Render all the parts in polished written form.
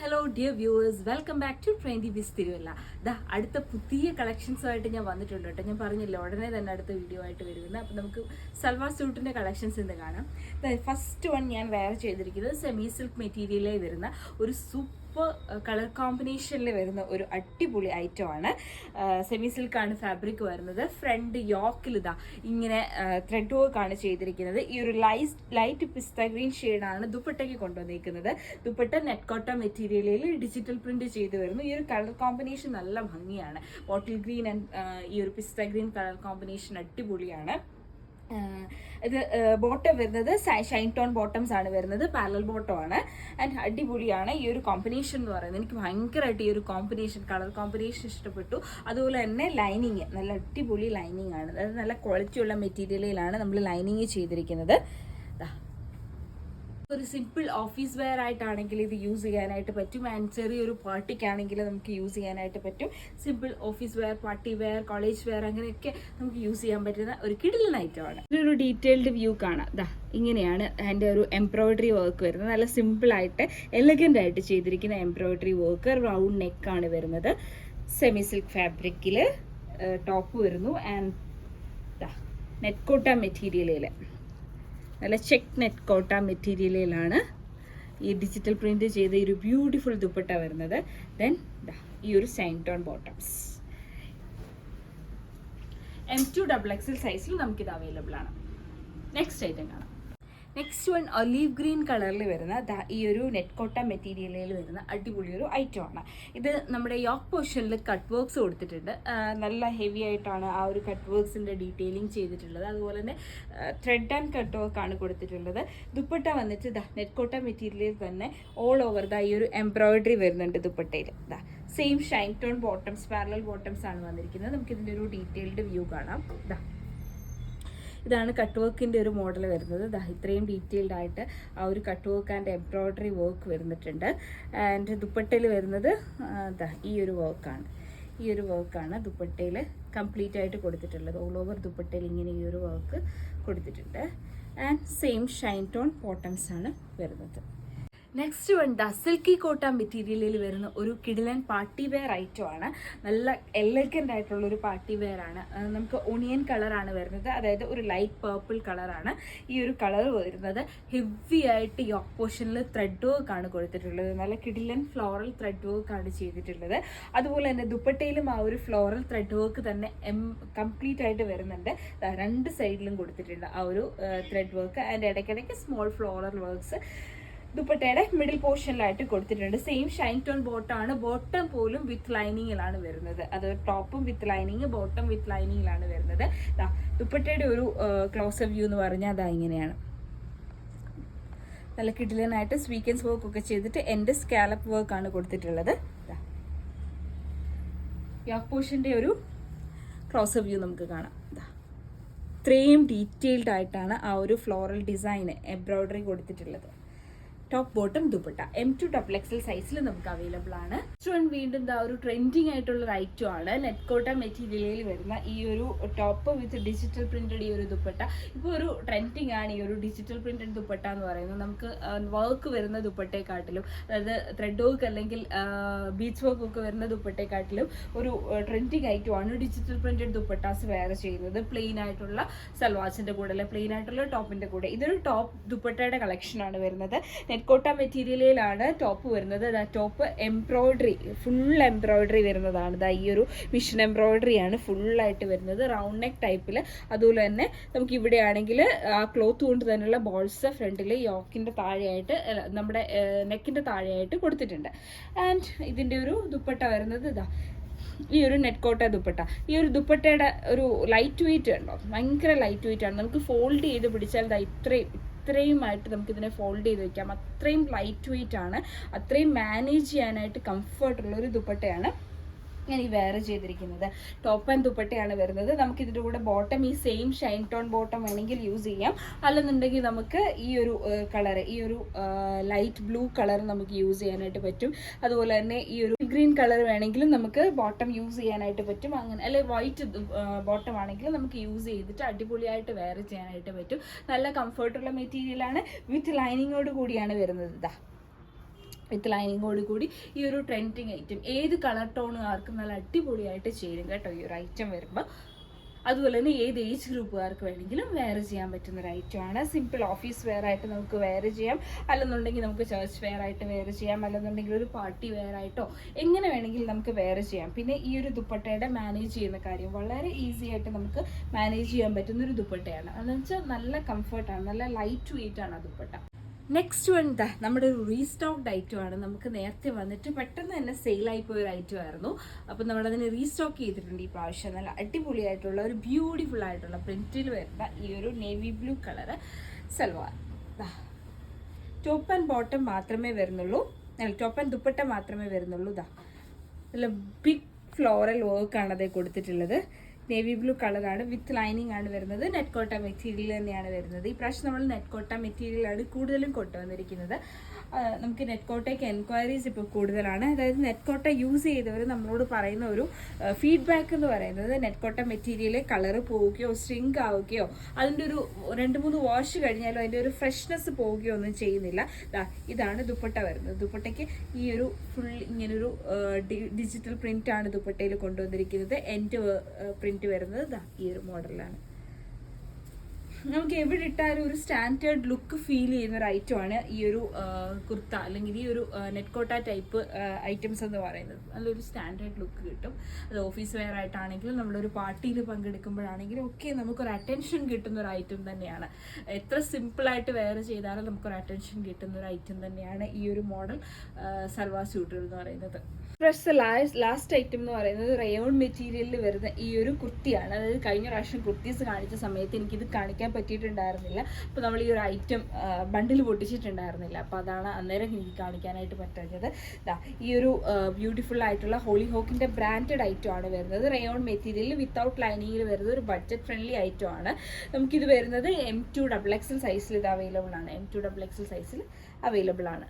Hello dear viewers, welcome back to Trendy Wiz Thiruvalla. അടുത്ത പുതിയ കളക്ഷൻസുമായിട്ട് ഞാൻ വന്നിട്ടുണ്ട് കേട്ടോ. ഞാൻ പറഞ്ഞില്ല ഉടനെ തന്നെ അടുത്ത വീഡിയോ ആയിട്ട് വരുന്നത്. അപ്പം നമുക്ക് സൽവാർ സ്യൂട്ടിൻ്റെ കളക്ഷൻസ് ഇന്ന് കാണാം. ഫസ്റ്റ് വൺ ഞാൻ വെയർ ചെയ്തിരിക്കുന്നത് സെമി സിൽക്ക് മെറ്റീരിയലിൽ വരുന്ന ഒരു സൂപ്പർ കളർ കോമ്പിനേഷനിൽ വരുന്ന ഒരു അടിപൊളി ഐറ്റമാണ്. സെമി സിൽക്കാണ് ഫാബ്രിക് വരുന്നത്. ഫ്രണ്ട് യോക്കിൽ ഇങ്ങനെ ത്രെഡ് വർക്കാണ് ചെയ്തിരിക്കുന്നത്. ഈ ഒരു ലൈറ്റ് പിസ്ത ഗ്രീൻ ഷെയ്ഡാണ് ദുപ്പട്ടയ്ക്ക് കൊണ്ടുവന്നിരിക്കുന്നത്. ദുപ്പട്ട നെറ്റ് കോട്ടൺ മെറ്റീരിയലിൽ ഡിജിറ്റൽ പ്രിന്റ് ചെയ്ത് വരുന്നു. ഈ ഒരു കളർ കോമ്പിനേഷൻ നല്ല ഭംഗിയാണ്. ബോട്ടിൽ ഗ്രീൻ ആൻഡ് ഈ ഒരു പിസ്ത ഗ്രീൻ കളർ കോമ്പിനേഷൻ അടിപൊളിയാണ്. ഇത് ബോട്ടം വരുന്നത് ഷൈൻ ടോൺ ബോട്ടംസ് ആണ് വരുന്നത്. പാരലൽ ബോട്ടം ആണ് ആൻഡ് അടിപൊളിയാണ് ഈ ഒരു കോമ്പിനേഷൻ എന്ന് പറയുന്നത്. എനിക്ക് ഭയങ്കരമായിട്ട് ഈ ഒരു കോമ്പിനേഷൻ കളർ കോമ്പിനേഷൻ ഇഷ്ടപ്പെട്ടു. അതുപോലെ തന്നെ ലൈനിങ് നല്ല അടിപൊളി ലൈനിങ് ആണ്. അതായത് നല്ല ക്വാളിറ്റിയുള്ള മെറ്റീരിയലിലാണ് നമ്മൾ ലൈനിങ് ചെയ്തിരിക്കുന്നത്. ഒരു സിമ്പിൾ ഓഫീസ് വെയർ ആയിട്ടാണെങ്കിൽ ഇത് യൂസ് ചെയ്യാനായിട്ട് പറ്റും. ആൻഡ് ചെറിയൊരു പാർട്ടിക്കാണെങ്കിൽ നമുക്ക് യൂസ് ചെയ്യാനായിട്ട് പറ്റും. Simple office wear, party wear, college wear അങ്ങനെയൊക്കെ നമുക്ക് യൂസ് ചെയ്യാൻ പറ്റുന്ന ഒരു കിടിലൻ ഐറ്റമാണ്. ഇതൊരു ഡീറ്റെയിൽഡ് വ്യൂ കാണാം. ഇങ്ങനെയാണ് അതിൻ്റെ ഒരു എംബ്രോയിഡറി വർക്ക് വരുന്നത്. നല്ല സിമ്പിളായിട്ട് എലഗൻ്റ് ആയിട്ട് ചെയ്തിരിക്കുന്ന എംബ്രോയിഡറി വർക്ക്. റൗണ്ട് നെക്കാണ് വരുന്നത്. സെമി സിൽക്ക് ഫാബ്രിക്കിൽ ടോപ്പ് വരുന്നു. ആൻഡ് നെറ്റ് കോട്ട മെറ്റീരിയലിൽ നല്ല ചെക്ക് നെറ്റ് കോട്ട മെറ്റീരിയലിലാണ് ഈ ഡിജിറ്റൽ പ്രിന്റ് ചെയ്ത ഒരു ബ്യൂട്ടിഫുൾ ദുപ്പട്ട വരുന്നത്. ദെൻ ഈ ഒരു ഷൈൻ ടോൺ ബോട്ടംസ് M2XXL സൈസിൽ നമുക്കിത് അവൈലബിൾ ആണ്. നെക്സ്റ്റ് ഐറ്റം കാണാം. നെക്സ്റ്റ് വൺ ഒലീവ് ഗ്രീൻ കളറിൽ വരുന്ന ഈ ഒരു നെറ്റ് കോട്ട മെറ്റീരിയലിൽ വരുന്ന അടിപൊളി ഒരു ഐറ്റമാണ്. ഇത് നമ്മുടെ യോക്ക് പോർഷനിൽ കട്ട് വർക്ക്സ് കൊടുത്തിട്ടുണ്ട്. നല്ല ഹെവി ആയിട്ടാണ് ആ ഒരു കട്ട് വർക്ക്സിൻ്റെ ഡീറ്റെയിലിംഗ് ചെയ്തിട്ടുള്ളത്. അതുപോലെ തന്നെ ത്രെഡ് ആൻഡ് കട്ട് വർക്കാണ് കൊടുത്തിട്ടുള്ളത്. ദുപ്പട്ട വന്നിട്ട് നെറ്റ് കോട്ട മെറ്റീരിയലിൽ തന്നെ ഓൾ ഓവർ ഈ ഒരു എംബ്രോയിഡറി വരുന്നുണ്ട് ദുപ്പട്ടയിൽ. Same shine tone bottoms, parallel bottoms ആണ് വന്നിരിക്കുന്നത്. നമുക്കിതിൻ്റെ ഒരു ഡീറ്റെയിൽഡ് വ്യൂ കാണാം. ഇതാണ് കട്ട് വർക്കിൻ്റെ ഒരു മോഡൽ വരുന്നത്. ഇത്രയും ഡീറ്റെയിൽഡ് ആയിട്ട് ആ ഒരു cut work and embroidery work വരുന്നിട്ടുണ്ട്. ആൻഡ് ദുപ്പട്ടയിൽ വരുന്നത് ഈ ഒരു വർക്കാണ് ദുപ്പട്ടയിൽ കംപ്ലീറ്റ് ആയിട്ട് കൊടുത്തിട്ടുള്ളത്. ഓൾ ഓവർ ദുപ്പട്ടയിൽ ഇങ്ങനെ ഈ ഒരു വർക്ക് കൊടുത്തിട്ടുണ്ട്. And same shine tone bottoms ആണ് വരുന്നത്. നെക്സ്റ്റ് വൺ സിൽക്കി കോട്ട മെറ്റീരിയലിൽ വരുന്ന ഒരു കിടിലൻ പാർട്ടി വെയർ ഐറ്റമാണ്. നല്ല എലഗൻ്റ് ആയിട്ടുള്ള ഒരു പാർട്ടി വെയർ ആണ്. നമുക്ക് ഒണിയൻ കളറാണ് വരുന്നത്. അതായത് ഒരു ലൈറ്റ് പേർപ്പിൾ കളറാണ് ഈ ഒരു കളർ വരുന്നത്. ഹെവി ആയിട്ട് യോക്ക് പോർഷനിൽ ത്രെഡ് വർക്ക് ആണ് കൊടുത്തിട്ടുള്ളത്. നല്ല കിടിലൻ ഫ്ലോറൽ ത്രെഡ് വർക്ക് ആണ് ചെയ്തിട്ടുള്ളത്. അതുപോലെ തന്നെ ദുപ്പട്ടയിലും ആ ഒരു ഫ്ലോറൽ ത്രെഡ് വർക്ക് തന്നെ കംപ്ലീറ്റ് ആയിട്ട് വരുന്നുണ്ട്. രണ്ട് സൈഡിലും കൊടുത്തിട്ടുണ്ട് ആ ഒരു ത്രെഡ് വർക്ക്. ആൻഡ് ഇടയ്ക്കിടയ്ക്ക് സ്മോൾ ഫ്ലോറൽ വർക്ക്സ് ദുപ്പട്ടയുടെ മിഡിൽ പോർഷനിലായിട്ട് കൊടുത്തിട്ടുണ്ട്. സെയിം ഷൈൻ ടോൺ ബോട്ടമാണ്. ബോട്ടം പോലും വിത്ത് ലൈനിങ്ങിലാണ് വരുന്നത്. അത് ടോപ്പും വിത്ത് ലൈനിങ്, ബോട്ടം വിത്ത് ലൈനിങ്ങിലാണ് വരുന്നത്. ദുപ്പട്ടയുടെ ഒരു ക്ലോസ് വ്യൂ എന്ന് പറഞ്ഞാൽ ഇങ്ങനെയാണ്. നല്ല കിടിലനായിട്ട് സ്വീക്വൻസ് വർക്ക് ഒക്കെ ചെയ്തിട്ട് എൻ്റെ സ്കാലപ്പ് വർക്കാണ് കൊടുത്തിട്ടുള്ളത്. യോക്ക് പോർഷൻ്റെ ഒരു ക്ലോസ് വ്യൂ നമുക്ക് കാണാം. ഇത്രയും ഡീറ്റെയിൽഡ് ആയിട്ടാണ് ആ ഒരു ഫ്ലോറൽ ഡിസൈൻ എംബ്രോയിഡറി കൊടുത്തിട്ടുള്ളത്. ടോപ്പ് ബോട്ടം ദുപ്പട്ട M2XXL സൈസിൽ നമുക്ക് അവൈലബിൾ ആണ്. വീണ്ടും ഒരു ട്രെൻഡിങ് ആയിട്ടുള്ള ഒരു ഐറ്റം ആണ്. നെറ്റ് കോട്ട മെറ്റീരിയലിൽ വരുന്ന ഈ ഒരു ടോപ്പ് വിത്ത് ഡിജിറ്റൽ പ്രിന്റഡ് ഈ ഒരു ദുപ്പട്ട. ഇപ്പോൾ ഒരു ട്രെൻഡിങ് ആണ് ഈ ഒരു ഡിജിറ്റൽ പ്രിന്റഡ് ദുപ്പട്ട എന്ന് പറയുന്നത്. നമുക്ക് വർക്ക് വരുന്ന ദുപ്പട്ടയെക്കാട്ടിലും, അതായത് ത്രെഡ് വർക്ക് അല്ലെങ്കിൽ ബീച്ച് വർക്ക് ഒക്കെ വരുന്ന ദുപ്പട്ടയെക്കാട്ടിലും ഒരു ട്രെൻഡിങ് ഐറ്റമാണ് ഡിജിറ്റൽ പ്രിന്റഡ് ദുപ്പട്ടാസ് വെയർ ചെയ്യുന്നത്. പ്ലെയിൻ ആയിട്ടുള്ള സൽവാസിന്റെ കൂടെ അല്ലെ പ്ലെയിൻ ആയിട്ടുള്ള ടോപ്പിന്റെ കൂടെ. ഇതൊരു ടോപ്പ് ദുപ്പട്ടയുടെ കളക്ഷനാണ് വരുന്നത്. നെറ്റ് കോട്ട മെറ്റീരിയലിലാണ് ടോപ്പ് വരുന്നത്. ടോപ്പ് എംബ്രോയിഡറി, ഫുൾ എംബ്രോയിഡറി വരുന്നതാണ്. ഈ ഒരു മിഷൻ എംബ്രോയിഡറി ആണ് ഫുള്ളായിട്ട് വരുന്നത്. റൗണ്ട് നെക്ക് ടൈപ്പിൽ. അതുപോലെ തന്നെ നമുക്ക് ഇവിടെ ആണെങ്കിൽ ആ ക്ലോത്ത് കൊണ്ട് തന്നെയുള്ള ബോൾസ് ഫ്രണ്ടിൽ യോക്കിൻ്റെ താഴെയായിട്ട്, നമ്മുടെ നെക്കിൻ്റെ താഴെയായിട്ട് കൊടുത്തിട്ടുണ്ട്. ആൻഡ് ഇതിൻ്റെ ഒരു ദുപ്പട്ട വരുന്നത് ഈ ഒരു നെറ്റ് കോട്ട ദുപ്പട്ട. ഈ ഒരു ദുപ്പട്ടയുടെ ഒരു ലൈറ്റ് വെയിറ്റ് ഉണ്ടോ, ഭയങ്കര ലൈറ്റ് വെയിറ്റ് ആണ്. നമുക്ക് ഫോൾഡ് ചെയ്ത് പിടിച്ചാൽ ഇത്രയുമായിട്ട് നമുക്കിതിനെ ഫോൾഡ് ചെയ്ത് വെക്കാം. അത്രയും ലൈറ്റ് വെയിറ്റ് ആണ്. അത്രയും മാനേജ് ചെയ്യാനായിട്ട് കംഫർട്ടുള്ള ഒരു ദുപ്പട്ടയാണ് ഞാൻ ഈ വെയർ ചെയ്തിരിക്കുന്നത്. ടോപ്പ് ആൻഡ് ദുപ്പട്ടയാണ് വരുന്നത്. നമുക്ക് ഇതിൻ്റെ കൂടെ ബോട്ടം ഈ സെയിം ഷൈൻ ടോൺ ബോട്ടം വേണമെങ്കിൽ യൂസ് ചെയ്യാം. അല്ലെന്നുണ്ടെങ്കിൽ നമുക്ക് ഈ ഒരു കളർ, ഈ ഒരു ലൈറ്റ് ബ്ലൂ കളർ നമുക്ക് യൂസ് ചെയ്യാനായിട്ട് പറ്റും. അതുപോലെ തന്നെ ഈ ഒരു ഗ്രീൻ കളർ വേണമെങ്കിലും നമുക്ക് ബോട്ടം യൂസ് ചെയ്യാനായിട്ട് പറ്റും. അങ്ങനെ അല്ലെ വൈറ്റ് ബോട്ടം ആണെങ്കിലും നമുക്ക് യൂസ് ചെയ്തിട്ട് അടിപൊളിയായിട്ട് വെയർ ചെയ്യാനായിട്ട് പറ്റും. നല്ല കംഫർട്ടുള്ള മെറ്റീരിയലാണ്. വിത്ത് ലൈനിങ്ങോട് കൂടിയാണ് വരുന്നത്. വിത്ത് ലൈനിങ്ങോട് കൂടി ഈ ഒരു ട്രെൻഡിങ് ഐറ്റം. ഏത് കളർ ടോണുകാർക്കും നല്ല അടിപൊളിയായിട്ട് ചേരും കേട്ടോ ഈ ഒരു ഐറ്റം വരുമ്പോൾ. അതുപോലെ തന്നെ ഏത് ഏജ് ഗ്രൂപ്പുകാർക്ക് വേണമെങ്കിലും വെയർ ചെയ്യാൻ പറ്റുന്ന ഒരു ഐറ്റമാണ്. സിമ്പിൾ ഓഫീസ് വെയർ ആയിട്ട് നമുക്ക് വെയർ ചെയ്യാം, അല്ലെന്നുണ്ടെങ്കിൽ നമുക്ക് ചർച്ച് വെയർ ആയിട്ട് വെയർ ചെയ്യാം, അല്ലെന്നുണ്ടെങ്കിൽ ഒരു പാർട്ടി വെയർ ആയിട്ടോ എങ്ങനെ വേണമെങ്കിലും നമുക്ക് വെയർ ചെയ്യാം. പിന്നെ ഈ ഒരു ദുപ്പട്ടയുടെ മാനേജ് ചെയ്യുന്ന കാര്യം വളരെ ഈസി ആയിട്ട് നമുക്ക് മാനേജ് ചെയ്യാൻ പറ്റുന്ന ഒരു ദുപ്പട്ടയാണ്. അതെന്ന് വെച്ചാൽ നല്ല കംഫർട്ടാണ്, നല്ല ലൈറ്റ് വെയിറ്റ് ആണ് ആ ദുപ്പട്ട. നെക്സ്റ്റ് വൺ നമ്മുടെ ഒരു റീസ്റ്റോക്ഡ് ഐറ്റമാണ്. നമുക്ക് നേരത്തെ വന്നിട്ട് പെട്ടെന്ന് തന്നെ സെയിലായി പോയ ഒരു ഐറ്റം ആയിരുന്നു. അപ്പം നമ്മളതിന് റീസ്റ്റോക്ക് ചെയ്തിട്ടുണ്ട് ഈ പ്രാവശ്യം. നല്ല അടിപൊളിയായിട്ടുള്ള ഒരു ബ്യൂട്ടിഫുൾ ആയിട്ടുള്ള പ്രിന്റിൽ വരുന്ന ഈ ഒരു navy blue colour salwar. Top and bottom മാത്രമേ വരുന്നുള്ളൂ, ടോപ്പ് ആൻഡ് ദുപ്പട്ട മാത്രമേ വരുന്നുള്ളൂ. നല്ല ബിഗ് ഫ്ലോറൽ വർക്കാണ് അതേ കൊടുത്തിട്ടുള്ളത്. നേവി ബ്ലൂ കളറാണ്, വിത്ത് ലൈനിങ് ആണ് വരുന്നത്. നെറ്റ് കോട്ട മെറ്റീരിയൽ തന്നെയാണ് വരുന്നത്. ഈ പ്രാവശ്യം നമ്മൾ നെറ്റ് കോട്ട മെറ്റീരിയലാണ് കൂടുതലും കൊണ്ടുവന്നിരിക്കുന്നത്. നമുക്ക് നെറ്റ് കോട്ടയ്ക്ക് എൻക്വയറീസ് ഇപ്പോൾ കൂടുതലാണ്. അതായത് നെറ്റ് കോട്ട യൂസ് ചെയ്തവർ നമ്മളോട് പറയുന്ന ഒരു ഫീഡ്ബാക്ക് എന്ന് പറയുന്നത് നെറ്റ് കോട്ട മെറ്റീരിയൽ കളറ് പോവുകയോ സ്ട്രിങ്ക് ആവുകയോ അതിൻ്റെ ഒരു 2-3 വാഷ് കഴിഞ്ഞാലും അതിൻ്റെ ഒരു ഫ്രഷ്നെസ് പോവുകയോ ഒന്നും ചെയ്യുന്നില്ല. ഇതാണ് ദുപ്പട്ട വരുന്നത്. ദുപ്പട്ടയ്ക്ക് ഈ ഒരു ഫുൾ ഇങ്ങനൊരു ഡിജിറ്റൽ പ്രിന്റ് ആണ് ദുപ്പട്ടയിൽ കൊണ്ടുവന്നിരിക്കുന്നത്. എൻഡ് പ്രിന്റ് വരുന്നത് ഈ ഒരു മോഡലാണ്. നമുക്ക് എവിടെ ഇട്ടാലും ഒരു സ്റ്റാൻഡേർഡ് ലുക്ക് ഫീൽ ചെയ്യുന്ന ഒരു ഐറ്റമാണ് ഈ ഒരു കുർത്ത, അല്ലെങ്കിൽ ഈ ഒരു നെറ്റ് കോട്ട ടൈപ്പ് ഐറ്റംസ് എന്ന് പറയുന്നത്. നല്ലൊരു സ്റ്റാൻഡേർഡ് ലുക്ക് കിട്ടും. അത് ഓഫീസ് വെയർ ആയിട്ടാണെങ്കിലും നമ്മളൊരു പാർട്ടിയിൽ പങ്കെടുക്കുമ്പോഴാണെങ്കിലും ഒക്കെ നമുക്കൊരു അറ്റൻഷൻ കിട്ടുന്ന ഒരു ഐറ്റം തന്നെയാണ്. എത്ര സിമ്പിളായിട്ട് വെയർ ചെയ്താലും നമുക്കൊരു അറ്റൻഷൻ കിട്ടുന്ന ഒരു ഐറ്റം തന്നെയാണ് ഈ ഒരു മോഡൽ സൽവാർ സ്യൂട്ടുകൾ എന്ന് പറയുന്നത്. പ്ലസ് ലാസ്റ്റ് ഐറ്റം എന്ന് പറയുന്നത് റയോൺ മെറ്റീരിയലിൽ വരുന്ന ഈ ഒരു കുർത്തിയാണ്. അതായത് കഴിഞ്ഞ പ്രാവശ്യം കുർത്തീസ് കാണിച്ച സമയത്ത് എനിക്കിത് കാണിക്കാൻ പറ്റിയിട്ടുണ്ടായിരുന്നില്ല. അപ്പോൾ നമ്മൾ ഈ ഒരു ഐറ്റം ബണ്ടിൽ പൊട്ടിച്ചിട്ടുണ്ടായിരുന്നില്ല. അപ്പോൾ അതാണ് അന്നേരം എനിക്ക് കാണിക്കാനായിട്ട് പറ്റാത്തത്. ഈ ഒരു ബ്യൂട്ടിഫുൾ ആയിട്ടുള്ള ഹോളി ഹോക്കിൻ്റെ ബ്രാൻഡഡ് ഐറ്റം ആണ് വരുന്നത്. റയോൺ മെറ്റീരിയൽ വിത്തൗട്ട് ലൈനിങ്ങിൽ വരുന്നത് ഒരു ബഡ്ജറ്റ് ഫ്രണ്ട്ലി ഐറ്റം ആണ്. നമുക്കിത് വരുന്നത് M2XXL സൈസിൽ ഇത് അവൈലബിൾ ആണ്. M2XXL സൈസിൽ അവൈലബിൾ ആണ്.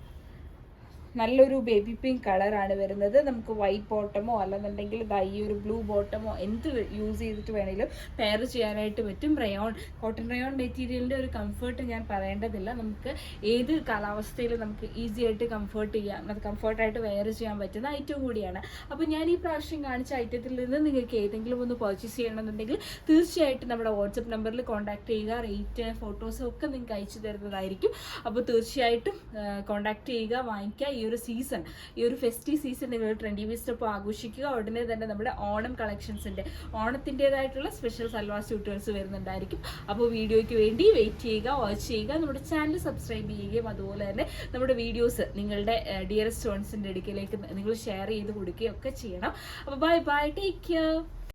നല്ലൊരു ബേബി പിങ്ക് കളറാണ് വരുന്നത്. നമുക്ക് വൈറ്റ് ബോട്ടമോ അല്ലെന്നുണ്ടെങ്കിൽ ഈ ഒരു ബ്ലൂ ബോട്ടമോ എന്ത് യൂസ് ചെയ്തിട്ട് വേണമെങ്കിലും പെയർ ചെയ്യാനായിട്ട് പറ്റും. കോട്ടൺ റയോൺ മെറ്റീരിയലിൻ്റെ ഒരു കംഫർട്ട് ഞാൻ പറയേണ്ടതില്ല. നമുക്ക് ഏത് കാലാവസ്ഥയിലും നമുക്ക് ഈസി ആയിട്ട് കംഫർട്ടായിട്ട് വെയർ ചെയ്യാൻ പറ്റുന്ന ഐറ്റം കൂടിയാണ്. അപ്പോൾ ഞാൻ ഈ പ്രാവശ്യം കാണിച്ച ഐറ്റത്തിൽ നിന്ന് നിങ്ങൾക്ക് ഏതെങ്കിലും ഒന്ന് പർച്ചേസ് ചെയ്യണമെന്നുണ്ടെങ്കിൽ തീർച്ചയായിട്ടും നമ്മുടെ വാട്സപ്പ് നമ്പറിൽ കോൺടാക്ട് ചെയ്യുക. റേറ്റ് ഫോട്ടോസും ഒക്കെ നിങ്ങൾക്ക് അയച്ചു തരുന്നതായിരിക്കും. അപ്പോൾ തീർച്ചയായിട്ടും കോൺടാക്ട് ചെയ്യുക, വാങ്ങിക്കുക. ഈ ഒരു സീസൺ, ഈ ഒരു ഫെസ്റ്റീവ് സീസൺ നിങ്ങൾ ട്രെൻഡി വീസ്റ്റൊപ്പം ആഘോഷിക്കുക. ഉടനെ തന്നെ നമ്മുടെ ഓണം കളക്ഷൻസിൻ്റെ ഓണത്തിൻ്റെതായിട്ടുള്ള സ്പെഷ്യൽ സൽവാർ സ്യൂട്ടുകൾസ് വരുന്നുണ്ടായിരിക്കും. അപ്പോൾ വീഡിയോയ്ക്ക് വേണ്ടി വെയിറ്റ് ചെയ്യുക, വാച്ച് ചെയ്യുക. നമ്മുടെ ചാനൽ സബ്സ്ക്രൈബ് ചെയ്യുകയും അതുപോലെ തന്നെ നമ്മുടെ വീഡിയോസ് നിങ്ങളുടെ ഡിയറസ്റ്റ് വൺസിൻ്റെ അടുക്കലേക്ക് നിങ്ങൾ ഷെയർ ചെയ്ത് കൊടുക്കുകയും ഒക്കെ ചെയ്യണം. അപ്പോൾ ബൈ ബൈ, ടേക്ക് കെയർ.